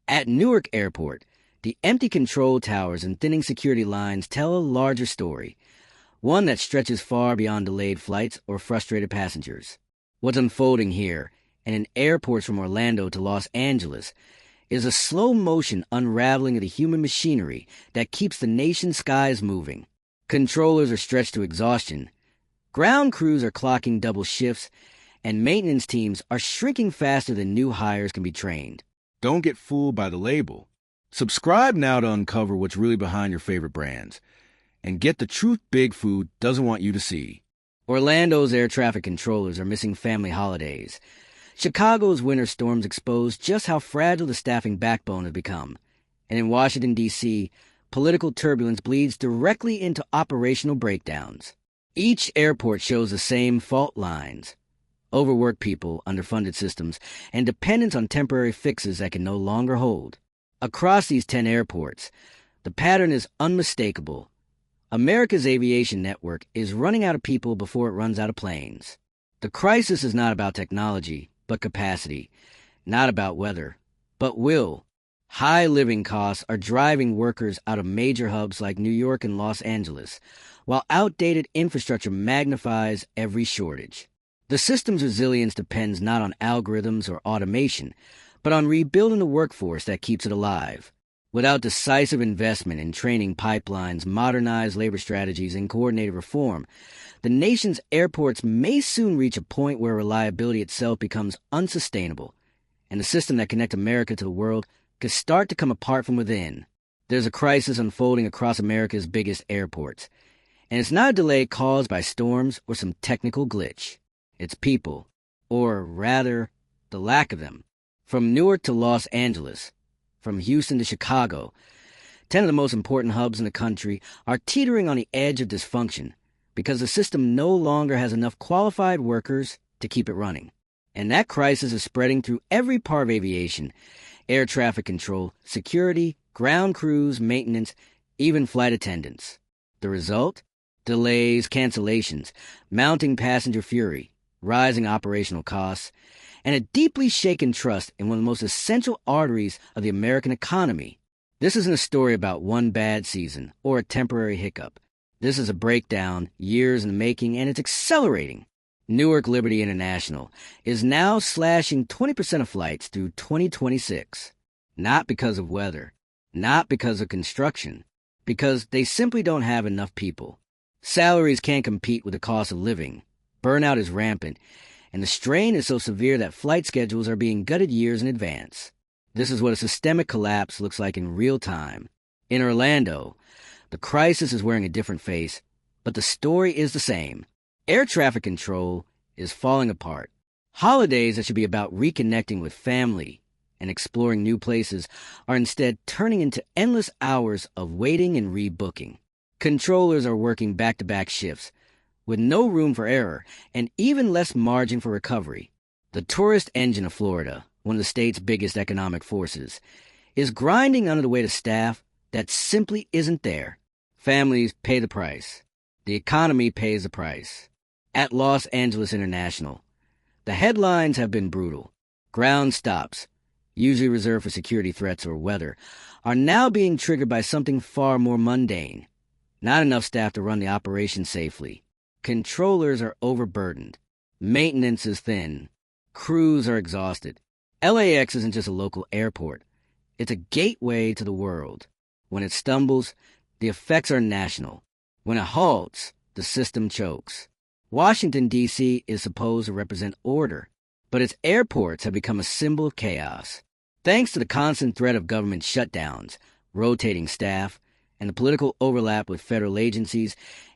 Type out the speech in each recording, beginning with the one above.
At Newark Airport, the empty control towers and thinning security lines tell a larger story, one that stretches far beyond delayed flights or frustrated passengers. What's unfolding here, and in airports from Orlando to Los Angeles, is a slow-motion unraveling of the human machinery that keeps the nation's skies moving. Controllers are stretched to exhaustion, ground crews are clocking double shifts, and maintenance teams are shrinking faster than new hires can be trained. Don't get fooled by the label. Subscribe now to uncover what's really behind your favorite brands, and get the truth Big Food doesn't want you to see. Orlando's air traffic controllers are missing family holidays. Chicago's winter storms expose just how fragile the staffing backbone has become. And in Washington, D.C., political turbulence bleeds directly into operational breakdowns. Each airport shows the same fault lines: overworked people, underfunded systems, and dependence on temporary fixes that can no longer hold. Across these 10 airports, the pattern is unmistakable. America's aviation network is running out of people before it runs out of planes. The crisis is not about technology, but capacity. Not about weather, but will. High living costs are driving workers out of major hubs like New York and Los Angeles, while outdated infrastructure magnifies every shortage. The system's resilience depends not on algorithms or automation, but on rebuilding the workforce that keeps it alive. Without decisive investment in training pipelines, modernized labor strategies, and coordinated reform, the nation's airports may soon reach a point where reliability itself becomes unsustainable, and the system that connects America to the world could start to come apart from within. There's a crisis unfolding across America's biggest airports, and it's not a delay caused by storms or some technical glitch. It's people, or rather, the lack of them. From Newark to Los Angeles, from Houston to Chicago, 10 of the most important hubs in the country are teetering on the edge of dysfunction because the system no longer has enough qualified workers to keep it running. And that crisis is spreading through every part of aviation: air traffic control, security, ground crews, maintenance, even flight attendants. The result? Delays, cancellations, mounting passenger fury, rising operational costs, and a deeply shaken trust in one of the most essential arteries of the American economy. This isn't a story about one bad season or a temporary hiccup. This is a breakdown, years in the making, and it's accelerating. Newark Liberty International is now slashing 20% of flights through 2026. Not because of weather, not because of construction, because they simply don't have enough people. Salaries can't compete with the cost of living. Burnout is rampant, and the strain is so severe that flight schedules are being gutted years in advance. This is what a systemic collapse looks like in real time. In Orlando, the crisis is wearing a different face, but the story is the same. Air traffic control is falling apart. Holidays that should be about reconnecting with family and exploring new places are instead turning into endless hours of waiting and rebooking. Controllers are working back-to-back shifts, with no room for error and even less margin for recovery. The tourist engine of Florida, one of the state's biggest economic forces, is grinding under the weight of staff that simply isn't there. Families pay the price. The economy pays the price. At Los Angeles International, the headlines have been brutal. Ground stops, usually reserved for security threats or weather, are now being triggered by something far more mundane. Not enough staff to run the operation safely. Controllers are overburdened. Maintenance is thin. Crews are exhausted. LAX isn't just a local airport. It's a gateway to the world. When it stumbles, the effects are national. When it halts, the system chokes. Washington, D.C. is supposed to represent order, but its airports have become a symbol of chaos. Thanks to the constant threat of government shutdowns, rotating staff, and the political overlap with federal agencies,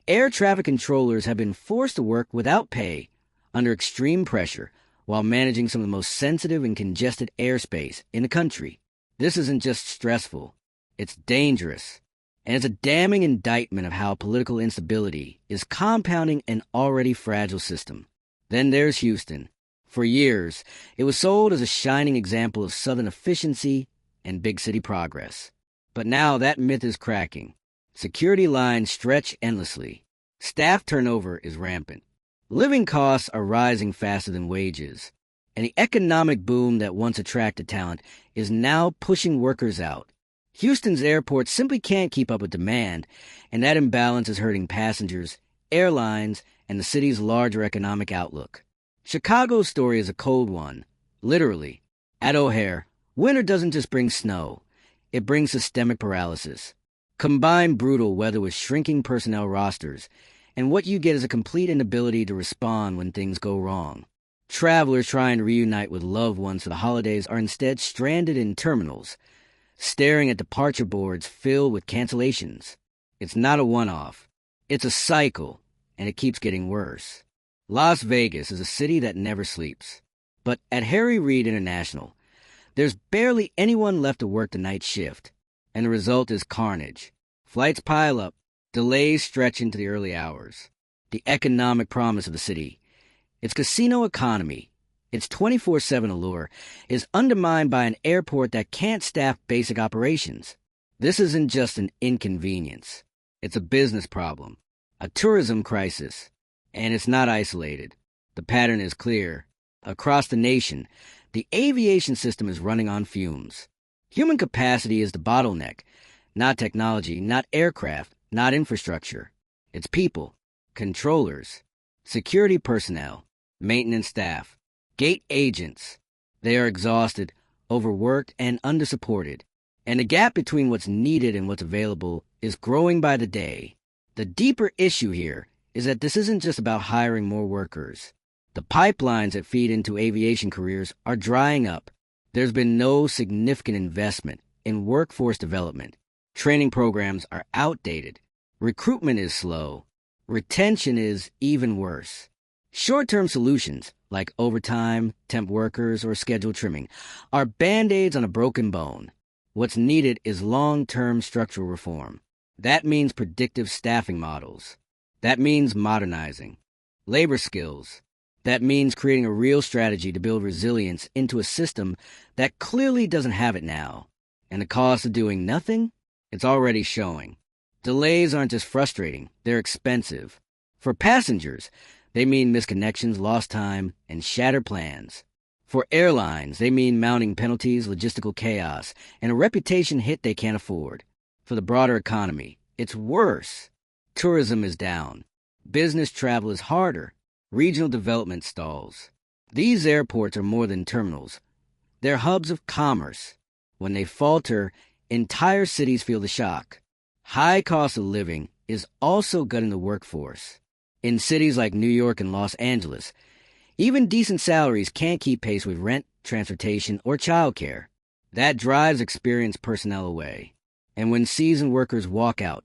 air traffic controllers have been forced to work without pay, under extreme pressure, while managing some of the most sensitive and congested airspace in the country. This isn't just stressful, it's dangerous. And it's a damning indictment of how political instability is compounding an already fragile system. Then there's Houston. For years, it was sold as a shining example of Southern efficiency and big city progress. But now that myth is cracking. Security lines stretch endlessly. Staff turnover is rampant. Living costs are rising faster than wages. And the economic boom that once attracted talent is now pushing workers out. Houston's airports simply can't keep up with demand, and that imbalance is hurting passengers, airlines, and the city's larger economic outlook. Chicago's story is a cold one, literally. At O'Hare, winter doesn't just bring snow, it brings systemic paralysis. Combine brutal weather with shrinking personnel rosters, and what you get is a complete inability to respond when things go wrong. Travelers trying to reunite with loved ones for the holidays are instead stranded in terminals, staring at departure boards filled with cancellations. It's not a one-off. It's a cycle, and it keeps getting worse. Las Vegas is a city that never sleeps. But at Harry Reid International, there's barely anyone left to work the night shift, and the result is carnage. Flights pile up, delays stretch into the early hours. The economic promise of the city, its casino economy, its 24/7 allure, is undermined by an airport that can't staff basic operations. This isn't just an inconvenience. It's a business problem, a tourism crisis, and it's not isolated. The pattern is clear. Across the nation, the aviation system is running on fumes. Human capacity is the bottleneck, not technology, not aircraft, not infrastructure. It's people, controllers, security personnel, maintenance staff, gate agents. They are exhausted, overworked, and undersupported. And the gap between what's needed and what's available is growing by the day. The deeper issue here is that this isn't just about hiring more workers. The pipelines that feed into aviation careers are drying up. There's been no significant investment in workforce development. Training programs are outdated. Recruitment is slow. Retention is even worse. Short-term solutions, like overtime, temp workers, or schedule trimming, are band-aids on a broken bone. What's needed is long-term structural reform. That means predictive staffing models. That means modernizing. Labor skills. That means creating a real strategy to build resilience into a system that clearly doesn't have it now. And the cost of doing nothing? It's already showing. Delays aren't just frustrating, they're expensive. For passengers, they mean misconnections, lost time, and shattered plans. For airlines, they mean mounting penalties, logistical chaos, and a reputation hit they can't afford. For the broader economy, it's worse. Tourism is down. Business travel is harder. Regional development stalls. These airports are more than terminals. They're hubs of commerce. When they falter, entire cities feel the shock. High cost of living is also gutting the workforce. In cities like New York and Los Angeles, even decent salaries can't keep pace with rent, transportation, or childcare. That drives experienced personnel away. And when seasoned workers walk out,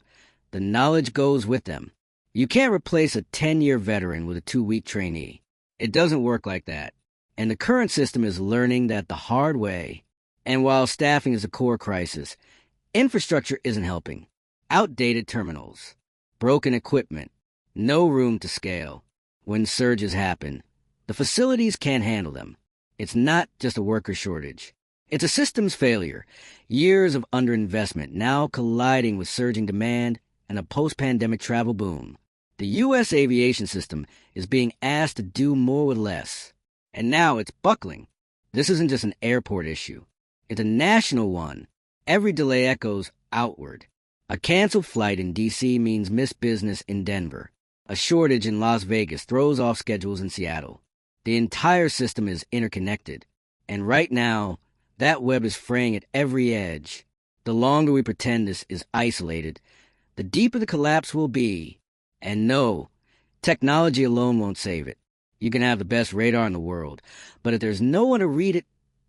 the knowledge goes with them. You can't replace a 10-year veteran with a 2-week trainee. It doesn't work like that. And the current system is learning that the hard way. And while staffing is a core crisis, infrastructure isn't helping. Outdated terminals, broken equipment, no room to scale. When surges happen, the facilities can't handle them. It's not just a worker shortage. It's a systems failure. Years of underinvestment now colliding with surging demand and a post-pandemic travel boom. The U.S. aviation system is being asked to do more with less. And now it's buckling. This isn't just an airport issue. It's a national one. Every delay echoes outward. A canceled flight in D.C. means missed business in Denver. A shortage in Las Vegas throws off schedules in Seattle. The entire system is interconnected. And right now, that web is fraying at every edge. The longer we pretend this is isolated, the deeper the collapse will be. And no, technology alone won't save it. You can have the best radar in the world, but if there's no one to read it,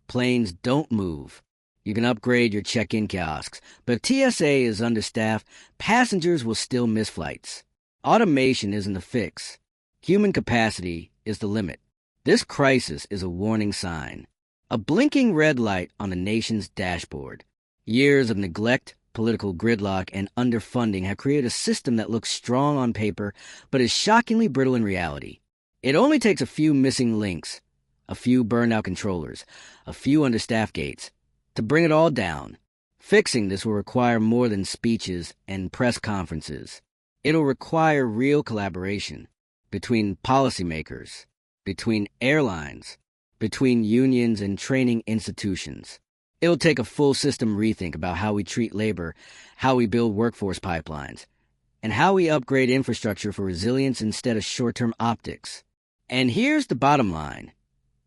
planes don't move. You can upgrade your check-in kiosks, but if TSA is understaffed, passengers will still miss flights. Automation isn't the fix. Human capacity is the limit. This crisis is a warning sign. A blinking red light on the nation's dashboard. Years of neglect, political gridlock, and underfunding have created a system that looks strong on paper, but is shockingly brittle in reality. It only takes a few missing links, a few burned-out controllers, a few understaffed gates, to bring it all down. Fixing this will require more than speeches and press conferences. It'll require real collaboration between policymakers, between airlines, between unions and training institutions. It'll take a full system rethink about how we treat labor, how we build workforce pipelines, and how we upgrade infrastructure for resilience instead of short-term optics. And here's the bottom line.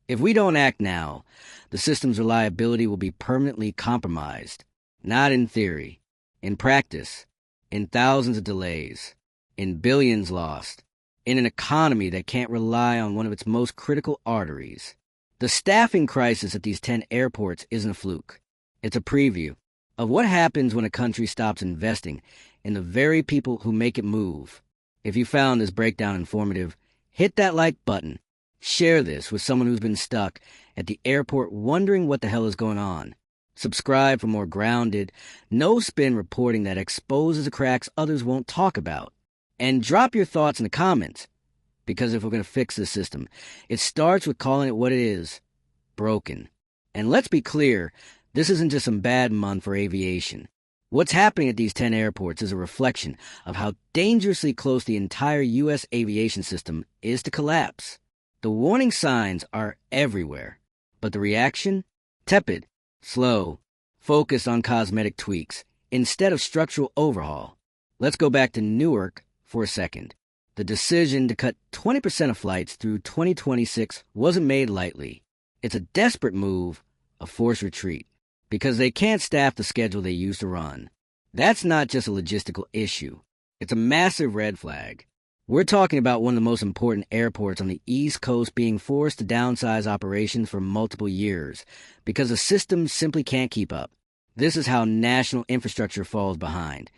If we don't act now, the system's reliability will be permanently compromised. Not in theory, in practice, in thousands of delays, in billions lost, in an economy that can't rely on one of its most critical arteries. The staffing crisis at these 10 airports isn't a fluke. It's a preview of what happens when a country stops investing in the very people who make it move. If you found this breakdown informative, hit that like button. Share this with someone who's been stuck at the airport wondering what the hell is going on. Subscribe for more grounded, no-spin reporting that exposes the cracks others won't talk about. And drop your thoughts in the comments, because if we're going to fix this system, it starts with calling it what it is: broken. And let's be clear, this isn't just some bad month for aviation. What's happening at these 10 airports is a reflection of how dangerously close the entire U.S. aviation system is to collapse. The warning signs are everywhere, but the reaction? Tepid, slow, focused on cosmetic tweaks instead of structural overhaul. Let's go back to Newark for a second. The decision to cut 20% of flights through 2026 wasn't made lightly. It's a desperate move, a forced retreat, because they can't staff the schedule they used to run. That's not just a logistical issue. It's a massive red flag. We're talking about one of the most important airports on the East Coast being forced to downsize operations for multiple years because the system simply can't keep up. This is how national infrastructure falls behind.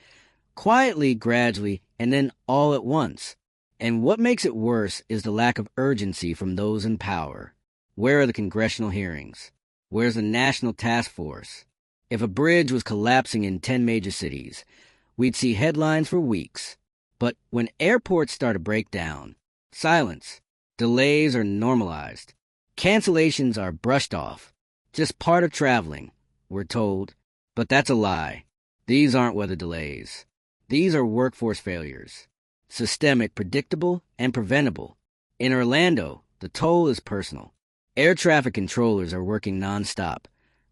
Quietly, gradually, and then all at once. And what makes it worse is the lack of urgency from those in power. Where are the congressional hearings? Where's the national task force? If a bridge was collapsing in 10 major cities, we'd see headlines for weeks. But when airports start to break down, silence. Delays are normalized. Cancellations are brushed off. Just part of traveling, we're told. But that's a lie. These aren't weather delays. These are workforce failures. Systemic, predictable, and preventable. In Orlando, the toll is personal. Air traffic controllers are working nonstop,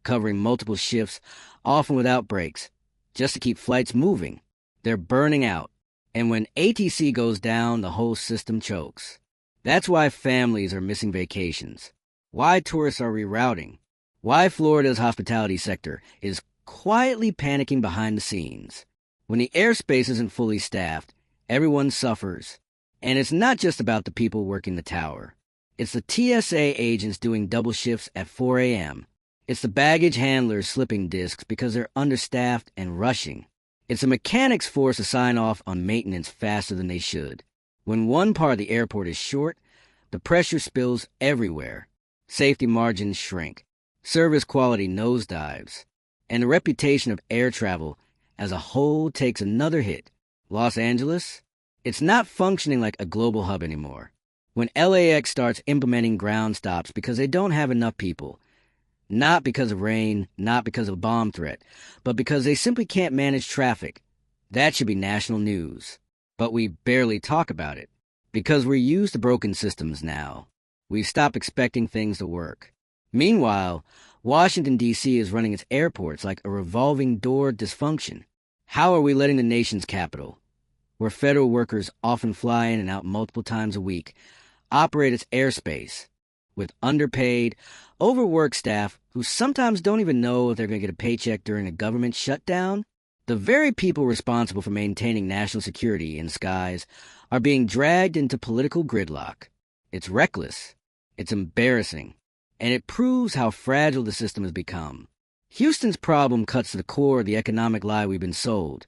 covering multiple shifts, often without breaks, just to keep flights moving. They're burning out. And when ATC goes down, the whole system chokes. That's why families are missing vacations. Why tourists are rerouting. Why Florida's hospitality sector is quietly panicking behind the scenes. When the airspace isn't fully staffed, everyone suffers. And it's not just about the people working the tower. It's the TSA agents doing double shifts at 4 a.m. It's the baggage handlers slipping discs because they're understaffed and rushing. It's the mechanics forced to sign off on maintenance faster than they should. When one part of the airport is short, the pressure spills everywhere. Safety margins shrink. Service quality nosedives. And the reputation of air travel as a whole takes another hit. Los Angeles? It's not functioning like a global hub anymore. When LAX starts implementing ground stops because they don't have enough people, not because of rain, not because of a bomb threat, but because they simply can't manage traffic, that should be national news. But we barely talk about it, because we're used to broken systems now. We've stopped expecting things to work. Meanwhile, Washington, D.C. is running its airports like a revolving door dysfunction. How are we letting the nation's capital, where federal workers often fly in and out multiple times a week, operate its airspace with underpaid, overworked staff who sometimes don't even know if they're going to get a paycheck during a government shutdown? The very people responsible for maintaining national security in skies are being dragged into political gridlock. It's reckless, it's embarrassing, and it proves how fragile the system has become. Houston's problem cuts to the core of the economic lie we've been sold,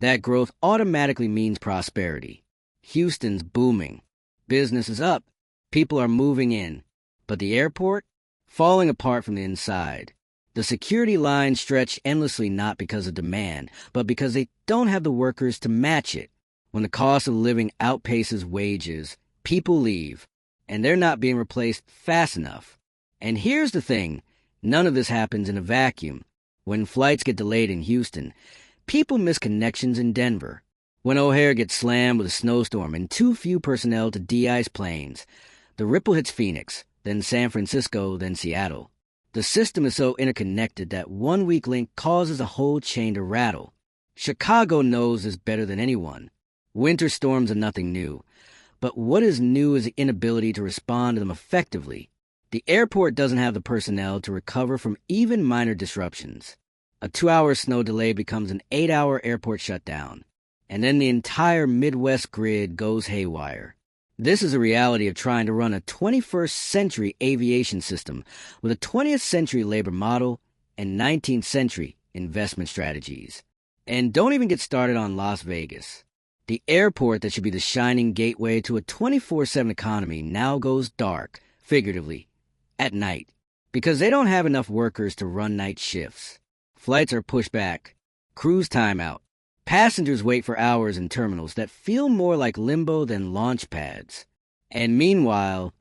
that growth automatically means prosperity. Houston's booming. Business is up. People are moving in. But the airport? Falling apart from the inside. The security lines stretch endlessly not because of demand, but because they don't have the workers to match it. When the cost of living outpaces wages, people leave, and they're not being replaced fast enough. And here's the thing, none of this happens in a vacuum. When flights get delayed in Houston, people miss connections in Denver. When O'Hare gets slammed with a snowstorm and too few personnel to de-ice planes, the ripple hits Phoenix, then San Francisco, then Seattle. The system is so interconnected that one weak link causes a whole chain to rattle. Chicago knows this better than anyone. Winter storms are nothing new. But what is new is the inability to respond to them effectively. The airport doesn't have the personnel to recover from even minor disruptions. A 2-hour snow delay becomes an 8-hour airport shutdown. And then the entire Midwest grid goes haywire. This is a reality of trying to run a 21st century aviation system with a 20th century labor model and 19th century investment strategies. And don't even get started on Las Vegas. The airport that should be the shining gateway to a 24/7 economy now goes dark, figuratively, at night, because they don't have enough workers to run night shifts. Flights are pushed back, crews time out. Passengers wait for hours in terminals that feel more like limbo than launch pads. And meanwhile,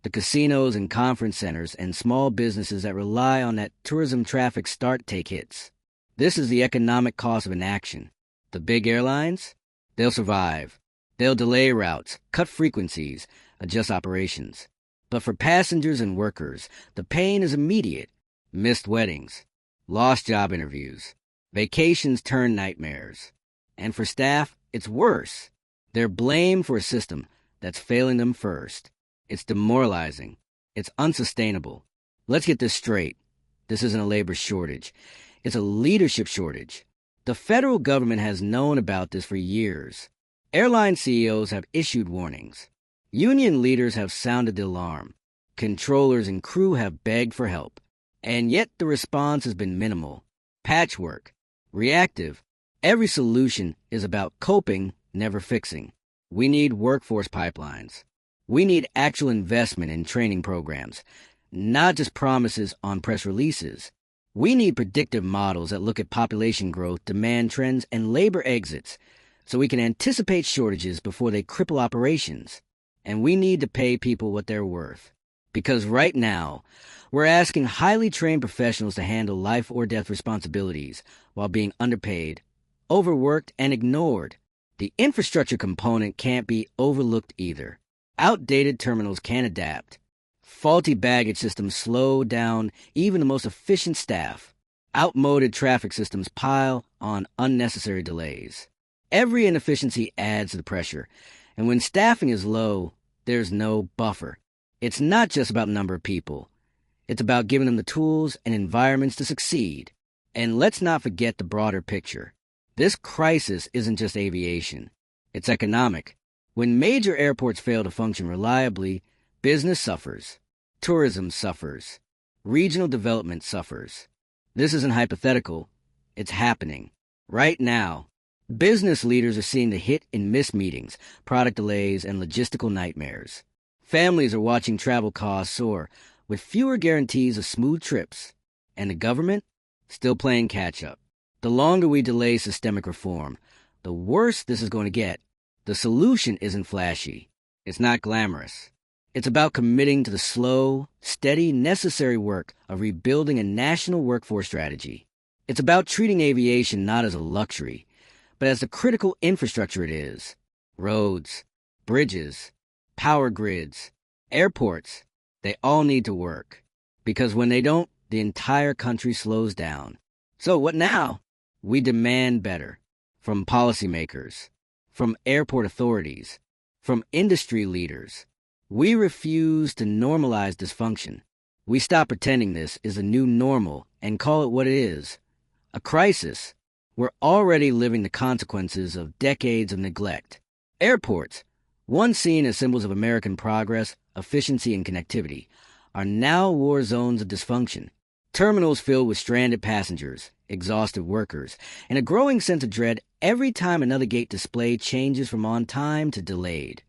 the casinos and conference centers and small businesses that rely on that tourism traffic start take hits. This is the economic cost of inaction. The big airlines? They'll survive. They'll delay routes, cut frequencies, adjust operations. But for passengers and workers, the pain is immediate. Missed weddings, lost job interviews, vacations turn nightmares. And for staff, it's worse. They're blamed for a system that's failing them first. It's demoralizing. It's unsustainable. Let's get this straight. This isn't a labor shortage. It's a leadership shortage. The federal government has known about this for years. Airline CEOs have issued warnings. Union leaders have sounded the alarm. Controllers and crew have begged for help. And yet the response has been minimal. Patchwork. Reactive. Every solution is about coping, never fixing. We need workforce pipelines. We need actual investment in training programs, not just promises on press releases. We need predictive models that look at population growth, demand trends, and labor exits so we can anticipate shortages before they cripple operations. And we need to pay people what they're worth. Because right now, we're asking highly trained professionals to handle life or death responsibilities while being underpaid, overworked, and ignored. The infrastructure component can't be overlooked either. Outdated terminals can't adapt. Faulty baggage systems slow down even the most efficient staff. Outmoded traffic systems pile on unnecessary delays. Every inefficiency adds to the pressure, and when staffing is low, there's no buffer. It's not just about the number of people. It's about giving them the tools and environments to succeed. And let's not forget the broader picture. This crisis isn't just aviation. It's economic. When major airports fail to function reliably, business suffers. Tourism suffers. Regional development suffers. This isn't hypothetical. It's happening. Right now, business leaders are seeing the hit in missed meetings, product delays, and logistical nightmares. Families are watching travel costs soar, with fewer guarantees of smooth trips. And the government? Still playing catch-up. The longer we delay systemic reform, the worse this is going to get. The solution isn't flashy. It's not glamorous. It's about committing to the slow, steady, necessary work of rebuilding a national workforce strategy. It's about treating aviation not as a luxury, but as the critical infrastructure it is. Roads, bridges, power grids, airports, they all need to work. Because when they don't, the entire country slows down. So what now? We demand better. From policymakers, from airport authorities, from industry leaders. We refuse to normalize dysfunction. We stop pretending this is the new normal and call it what it is. A crisis. We're already living the consequences of decades of neglect. Airports, once seen as symbols of American progress, efficiency, and connectivity, are now war zones of dysfunction. Terminals filled with stranded passengers, exhausted workers, and a growing sense of dread every time another gate display changes from on time to delayed.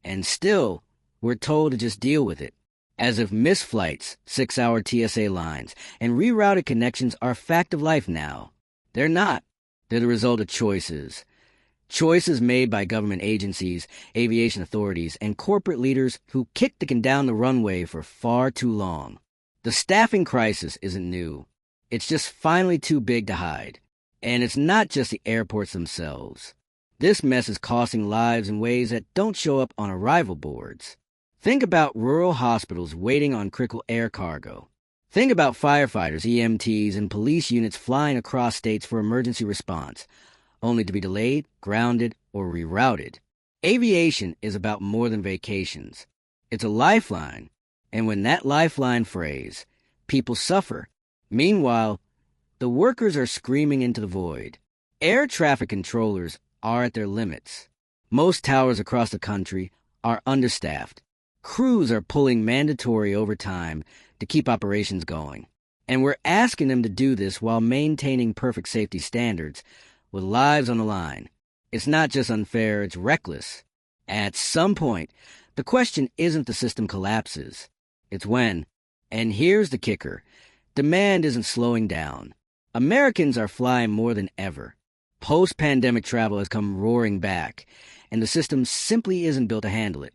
And still, we're told to just deal with it, as if missed flights, 6-hour TSA lines, and rerouted connections are a fact of life now. They're not. They're the result of choices. Choices made by government agencies, aviation authorities, and corporate leaders who kicked the can down the runway for far too long. The staffing crisis isn't new. It's just finally too big to hide. And it's not just the airports themselves. This mess is costing lives in ways that don't show up on arrival boards. Think about rural hospitals waiting on critical air cargo. Think about firefighters, EMTs, and police units flying across states for emergency response, only to be delayed, grounded, or rerouted. Aviation is about more than vacations. It's a lifeline, and when that lifeline frays, people suffer. Meanwhile, the workers are screaming into the void. Air traffic controllers are at their limits. Most towers across the country are understaffed. Crews are pulling mandatory overtime to keep operations going. And we're asking them to do this while maintaining perfect safety standards with lives on the line. It's not just unfair, it's reckless. At some point, the question isn't the system collapses. It's when. And here's the kicker. Demand isn't slowing down. Americans are flying more than ever. Post-pandemic travel has come roaring back, and the system simply isn't built to handle it.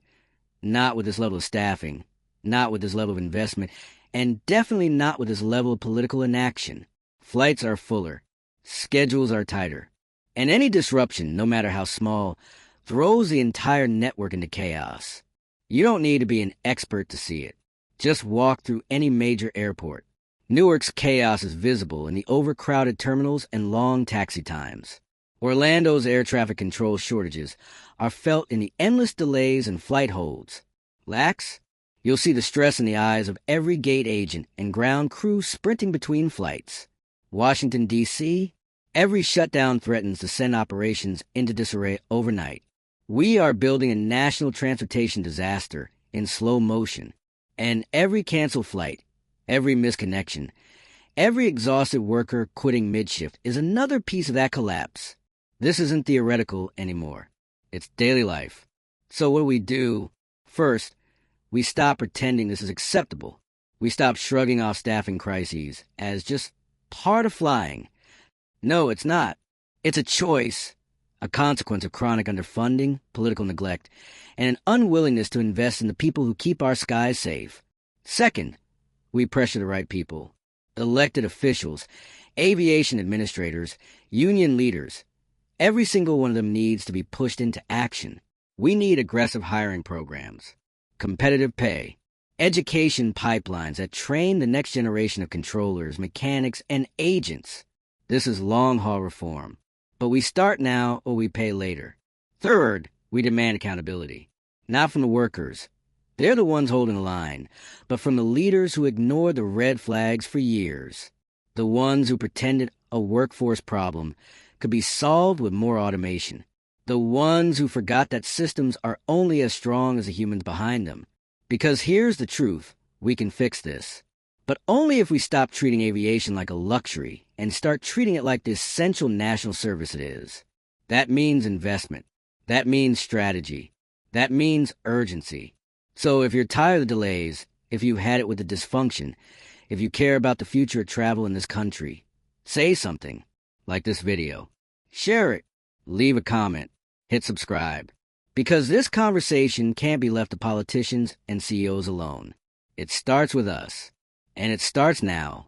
Not with this level of staffing, not with this level of investment, and definitely not with this level of political inaction. Flights are fuller. Schedules are tighter. And any disruption, no matter how small, throws the entire network into chaos. You don't need to be an expert to see it. Just walk through any major airport. Newark's chaos is visible in the overcrowded terminals and long taxi times. Orlando's air traffic control shortages are felt in the endless delays and flight holds. Lax? You'll see the stress in the eyes of every gate agent and ground crew sprinting between flights. Washington, D.C., every shutdown threatens to send operations into disarray overnight. We are building a national transportation disaster in slow motion. And every canceled flight, every misconnection, every exhausted worker quitting mid-shift is another piece of that collapse. This isn't theoretical anymore. It's daily life. So what do? First, we stop pretending this is acceptable. We stop shrugging off staffing crises as just part of flying. No, it's not. It's a choice, a consequence of chronic underfunding, political neglect, and an unwillingness to invest in the people who keep our skies safe. Second, we pressure the right people. Elected officials, aviation administrators, union leaders. Every single one of them needs to be pushed into action. We need aggressive hiring programs, competitive pay, education pipelines that train the next generation of controllers, mechanics, and agents. This is long-haul reform. But we start now or we pay later. Third, we demand accountability. Not from the workers. They're the ones holding the line, but from the leaders who ignored the red flags for years. The ones who pretended a workforce problem could be solved with more automation. The ones who forgot that systems are only as strong as the humans behind them. Because here's the truth, we can fix this. But only if we stop treating aviation like a luxury and start treating it like the essential national service it is. That means investment. That means strategy. That means urgency. So if you're tired of the delays, if you've had it with the dysfunction, if you care about the future of travel in this country, say something, like this video. Share it. Leave a comment. Hit subscribe. Because this conversation can't be left to politicians and CEOs alone. It starts with us. And it starts now.